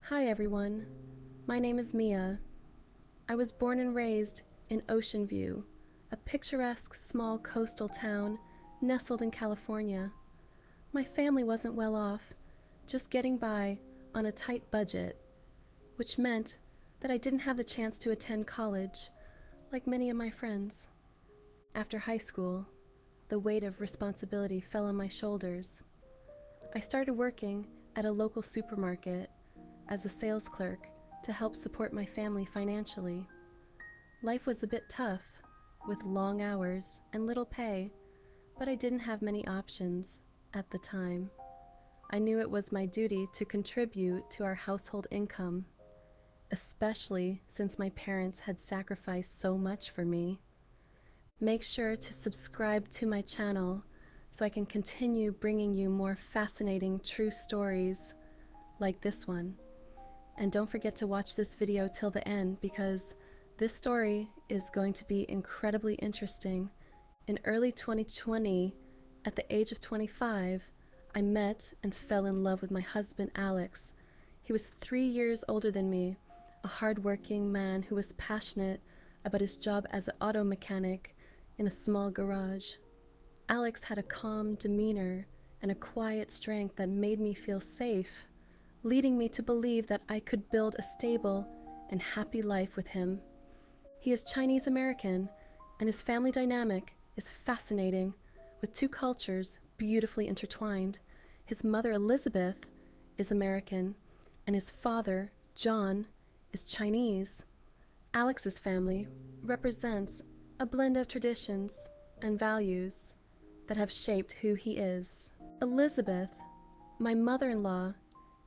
Hi everyone, my name is Mia. I was born and raised in Ocean View, a picturesque small coastal town nestled in California. My family wasn't well off, just getting by on a tight budget, which meant that I didn't have the chance to attend college, like many of my friends. After high school, the weight of responsibility fell on my shoulders. I started working at a local supermarket as a sales clerk to help support my family financially. Life was a bit tough, with long hours and little pay, but I didn't have many options at the time. I knew it was my duty to contribute to our household income, especially since my parents had sacrificed so much for me. Make sure to subscribe to my channel so I can continue bringing you more fascinating true stories like this one. And don't forget to watch this video till the end because this story is going to be incredibly interesting. In early 2020, at the age of 25, I met and fell in love with my husband, Alex. He was 3 years older than me, a hardworking man who was passionate about his job as an auto mechanic in a small garage. Alex had a calm demeanor and a quiet strength that made me feel safe, leading me to believe that I could build a stable and happy life with him. He is Chinese American, and his family dynamic is fascinating, with two cultures beautifully intertwined. His mother, Elizabeth, is American, and his father, John, is Chinese. Alex's family represents a blend of traditions and values that have shaped who he is. Elizabeth, my mother-in-law,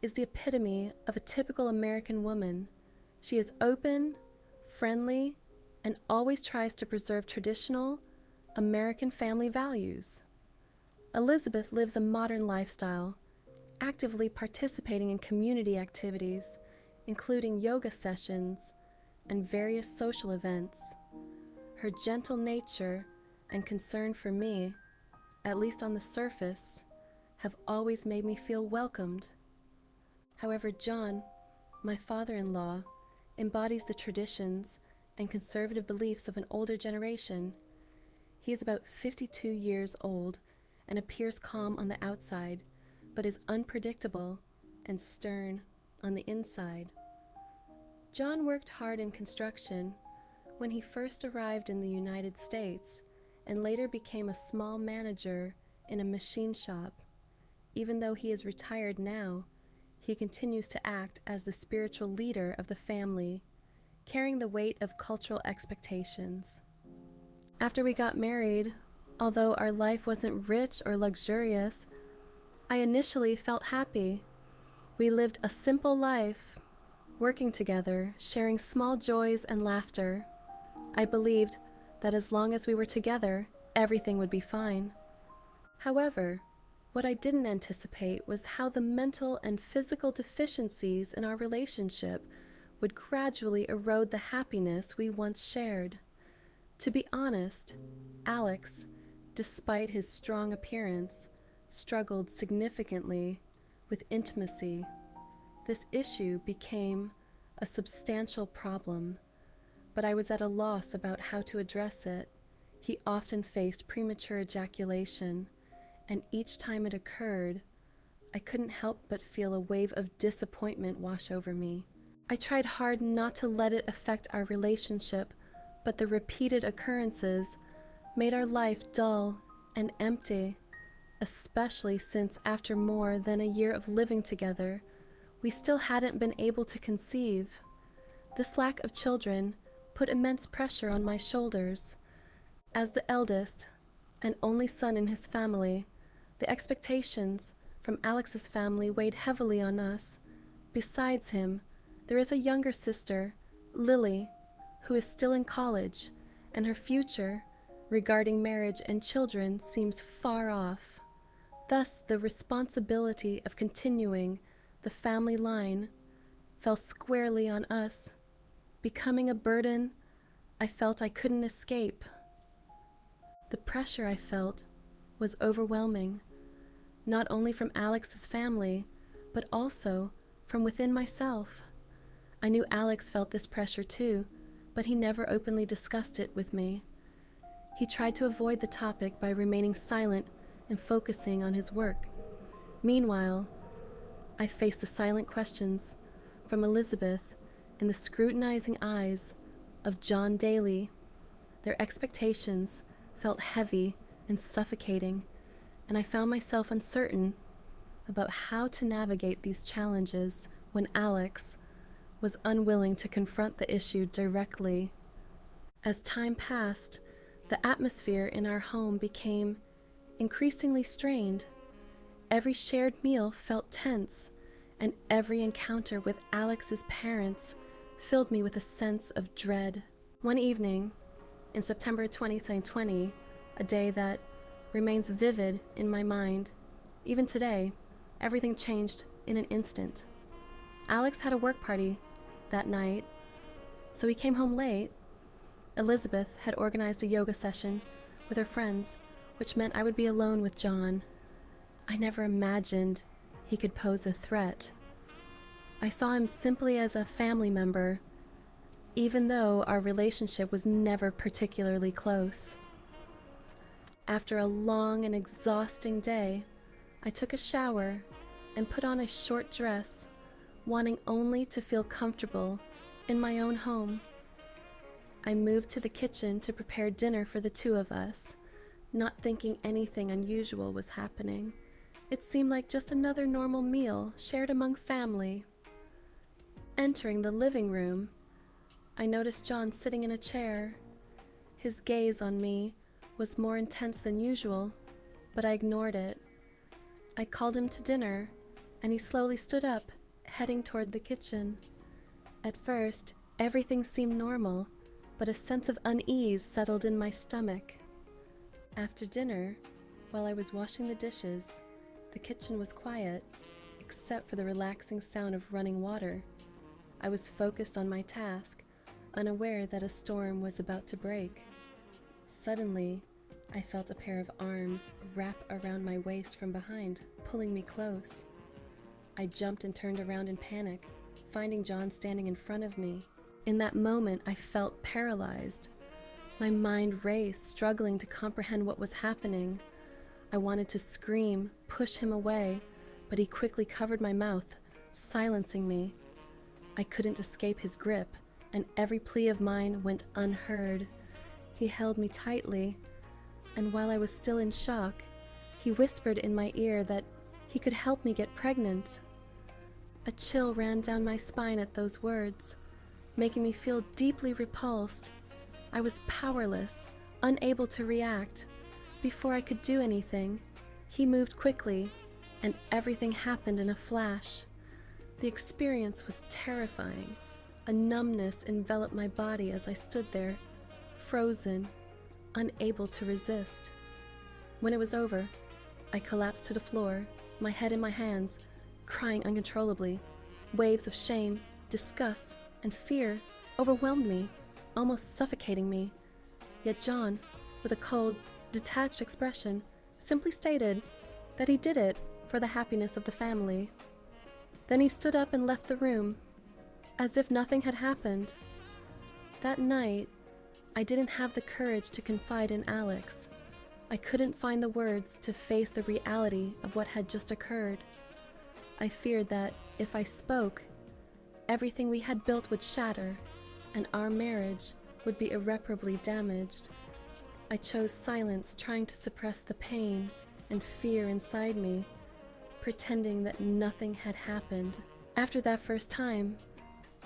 is the epitome of a typical American woman. She is open, friendly, and always tries to preserve traditional American family values. Elizabeth lives a modern lifestyle, actively participating in community activities, including yoga sessions and various social events. Her gentle nature and concern for me, at least on the surface, have always made me feel welcomed. However, John, my father-in-law, embodies the traditions and conservative beliefs of an older generation. He is about 52 years old and appears calm on the outside, but is unpredictable and stern on the inside. John worked hard in construction when he first arrived in the United States and later became a small manager in a machine shop. Even though he is retired now, he continues to act as the spiritual leader of the family, carrying the weight of cultural expectations. After we got married, although our life wasn't rich or luxurious, I initially felt happy. We lived a simple life, working together, sharing small joys and laughter. I believed that as long as we were together, everything would be fine. However, what I didn't anticipate was how the mental and physical deficiencies in our relationship would gradually erode the happiness we once shared. To be honest, Alex, despite his strong appearance, struggled significantly with intimacy. This issue became a substantial problem, but I was at a loss about how to address it. He often faced premature ejaculation, and each time it occurred, I couldn't help but feel a wave of disappointment wash over me. I tried hard not to let it affect our relationship, but the repeated occurrences made our life dull and empty, especially since after more than a year of living together, we still hadn't been able to conceive. This lack of children put immense pressure on my shoulders. As the eldest and only son in his family, the expectations from Alex's family weighed heavily on us. Besides him, there is a younger sister, Lily, who is still in college, and her future regarding marriage and children seems far off. Thus, the responsibility of continuing the family line fell squarely on us, becoming a burden I felt I couldn't escape. The pressure I felt was overwhelming, not only from Alex's family, but also from within myself. I knew Alex felt this pressure too, but he never openly discussed it with me. He tried to avoid the topic by remaining silent and focusing on his work. Meanwhile, I faced the silent questions from Elizabeth and the scrutinizing eyes of John Daly. Their expectations felt heavy and suffocating, and I found myself uncertain about how to navigate these challenges when Alex was unwilling to confront the issue directly. As time passed, the atmosphere in our home became increasingly strained. Every shared meal felt tense, and every encounter with Alex's parents filled me with a sense of dread. One evening, in September 2020, a day that remains vivid in my mind, even today, everything changed in an instant. Alex had a work party that night, so he came home late. Elizabeth had organized a yoga session with her friends, which meant I would be alone with John. I never imagined he could pose a threat. I saw him simply as a family member, even though our relationship was never particularly close. After a long and exhausting day, I took a shower and put on a short dress, wanting only to feel comfortable in my own home. I moved to the kitchen to prepare dinner for the two of us, not thinking anything unusual was happening. It seemed like just another normal meal shared among family. Entering the living room, I noticed John sitting in a chair. His gaze on me was more intense than usual, but I ignored it. I called him to dinner, and he slowly stood up, heading toward the kitchen. At first, everything seemed normal, but a sense of unease settled in my stomach. After dinner, while I was washing the dishes, the kitchen was quiet, except for the relaxing sound of running water. I was focused on my task, unaware that a storm was about to break. Suddenly, I felt a pair of arms wrap around my waist from behind, pulling me close. I jumped and turned around in panic, finding John standing in front of me. In that moment, I felt paralyzed. My mind raced, struggling to comprehend what was happening. I wanted to scream, push him away, but he quickly covered my mouth, silencing me. I couldn't escape his grip, and every plea of mine went unheard. He held me tightly, and while I was still in shock, he whispered in my ear that he could help me get pregnant. A chill ran down my spine at those words, making me feel deeply repulsed. I was powerless, unable to react. Before I could do anything, he moved quickly, and everything happened in a flash. The experience was terrifying. A numbness enveloped my body as I stood there, frozen, unable to resist. When it was over, I collapsed to the floor, my head in my hands, crying uncontrollably. Waves of shame, disgust, and fear overwhelmed me, almost suffocating me. Yet John, with a cold, detached expression, simply stated that he did it for the happiness of the family. Then he stood up and left the room, as if nothing had happened. That night, I didn't have the courage to confide in Alex. I couldn't find the words to face the reality of what had just occurred. I feared that if I spoke, everything we had built would shatter, and our marriage would be irreparably damaged. I chose silence, trying to suppress the pain and fear inside me, pretending that nothing had happened. After that first time,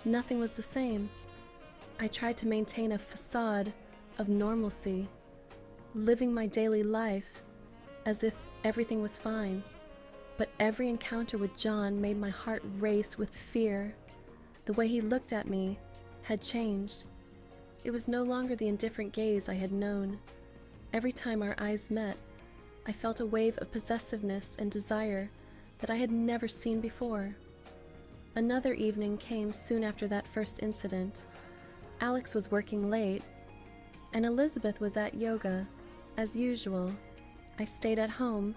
nothing was the same. I tried to maintain a facade of normalcy, living my daily life as if everything was fine. But every encounter with John made my heart race with fear. The way he looked at me had changed. It was no longer the indifferent gaze I had known. Every time our eyes met, I felt a wave of possessiveness and desire that I had never seen before. Another evening came soon after that first incident. Alex was working late, and Elizabeth was at yoga, as usual. I stayed at home,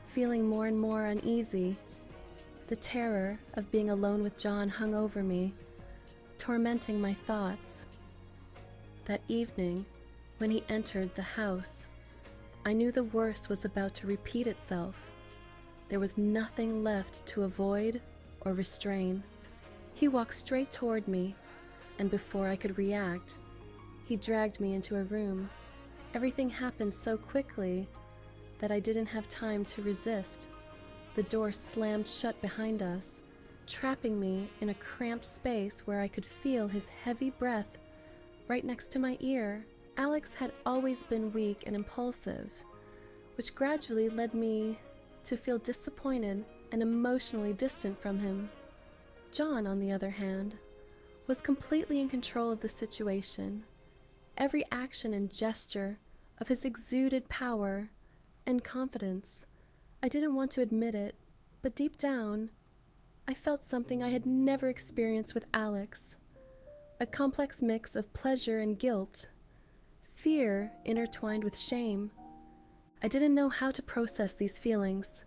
feeling more and more uneasy. The terror of being alone with John hung over me, tormenting my thoughts. That evening, when he entered the house, I knew the worst was about to repeat itself. There was nothing left to avoid or restrain. He walked straight toward me, and before I could react, he dragged me into a room. Everything happened so quickly that I didn't have time to resist. The door slammed shut behind us, trapping me in a cramped space where I could feel his heavy breath right next to my ear. Alex had always been weak and impulsive, which gradually led me to feel disappointed and emotionally distant from him. John, on the other hand, was completely in control of the situation. Every action and gesture of his exuded power and confidence. I didn't want to admit it, but deep down, I felt something I had never experienced with Alex. A complex mix of pleasure and guilt, fear intertwined with shame. I didn't know how to process these feelings.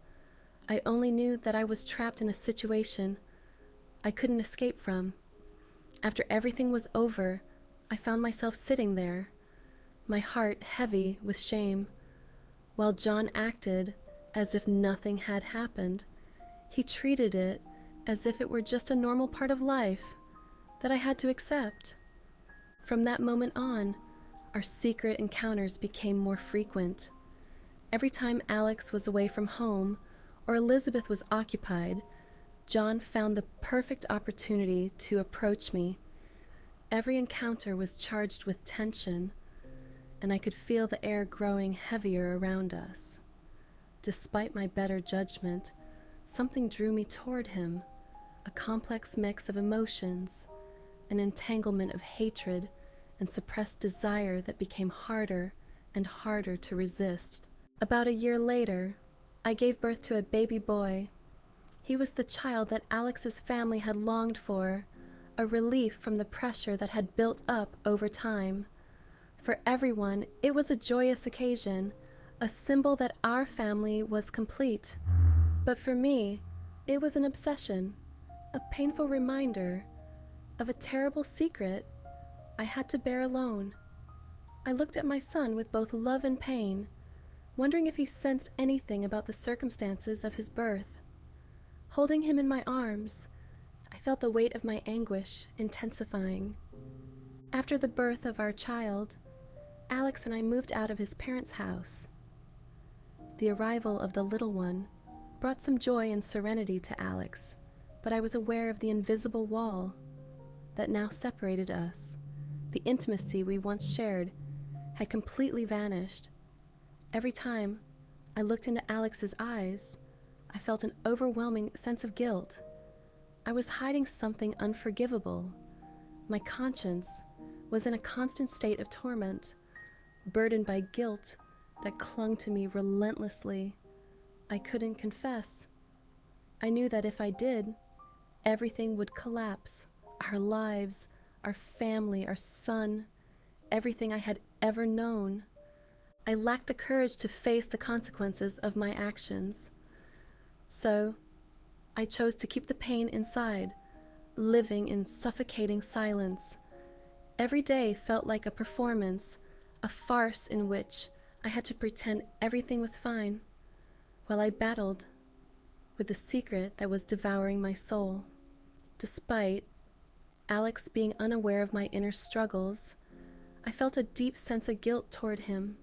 I only knew that I was trapped in a situation I couldn't escape from. After everything was over, I found myself sitting there, my heart heavy with shame, while John acted as if nothing had happened. He treated it as if it were just a normal part of life that I had to accept. From that moment on, our secret encounters became more frequent. Every time Alex was away from home or Elizabeth was occupied, John found the perfect opportunity to approach me. Every encounter was charged with tension, and I could feel the air growing heavier around us. Despite my better judgment, something drew me toward him, a complex mix of emotions, an entanglement of hatred and suppressed desire that became harder and harder to resist. About a year later, I gave birth to a baby boy. He was the child that Alex's family had longed for, a relief from the pressure that had built up over time. For everyone, it was a joyous occasion, a symbol that our family was complete. But for me, it was an obsession, a painful reminder of a terrible secret I had to bear alone. I looked at my son with both love and pain, wondering if he sensed anything about the circumstances of his birth. Holding him in my arms, I felt the weight of my anguish intensifying. After the birth of our child, Alex and I moved out of his parents' house. The arrival of the little one brought some joy and serenity to Alex, but I was aware of the invisible wall that now separated us. The intimacy we once shared had completely vanished. Every time I looked into Alex's eyes, I felt an overwhelming sense of guilt. I was hiding something unforgivable. My conscience was in a constant state of torment, burdened by guilt that clung to me relentlessly. I couldn't confess. I knew that if I did, everything would collapse. Our lives, our family, our son, everything I had ever known. I lacked the courage to face the consequences of my actions. So, I chose to keep the pain inside, living in suffocating silence. Every day felt like a performance, a farce in which I had to pretend everything was fine, while I battled with the secret that was devouring my soul. Despite Alex being unaware of my inner struggles, I felt a deep sense of guilt toward him.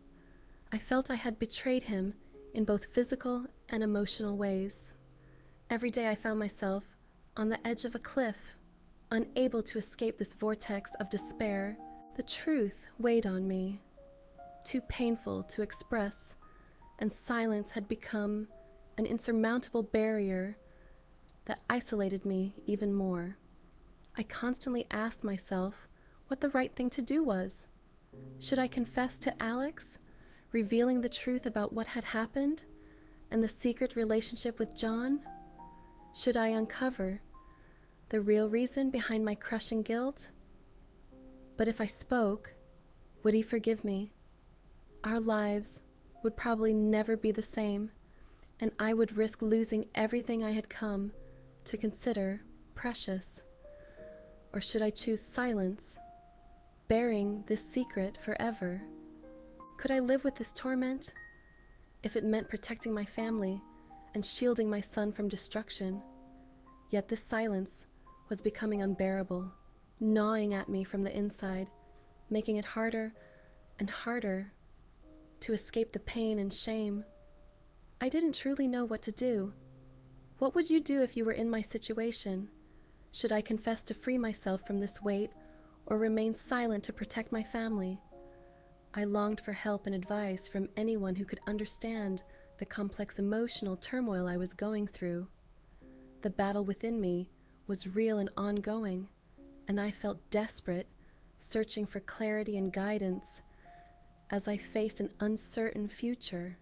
I felt I had betrayed him in both physical and emotional ways. Every day I found myself on the edge of a cliff, unable to escape this vortex of despair. The truth weighed on me, too painful to express, and silence had become an insurmountable barrier that isolated me even more. I constantly asked myself what the right thing to do was. Should I confess to Alex, revealing the truth about what had happened and the secret relationship with John? Should I uncover the real reason behind my crushing guilt? But if I spoke, would he forgive me? Our lives would probably never be the same, and I would risk losing everything I had come to consider precious? Or should I choose silence, bearing this secret forever? Could I live with this torment if it meant protecting my family and shielding my son from destruction? Yet this silence was becoming unbearable, gnawing at me from the inside, making it harder and harder to escape the pain and shame. I didn't truly know what to do. What would you do if you were in my situation? Should I confess to free myself from this weight, or remain silent to protect my family? I longed for help and advice from anyone who could understand the complex emotional turmoil I was going through. The battle within me was real and ongoing, and I felt desperate, searching for clarity and guidance as I faced an uncertain future.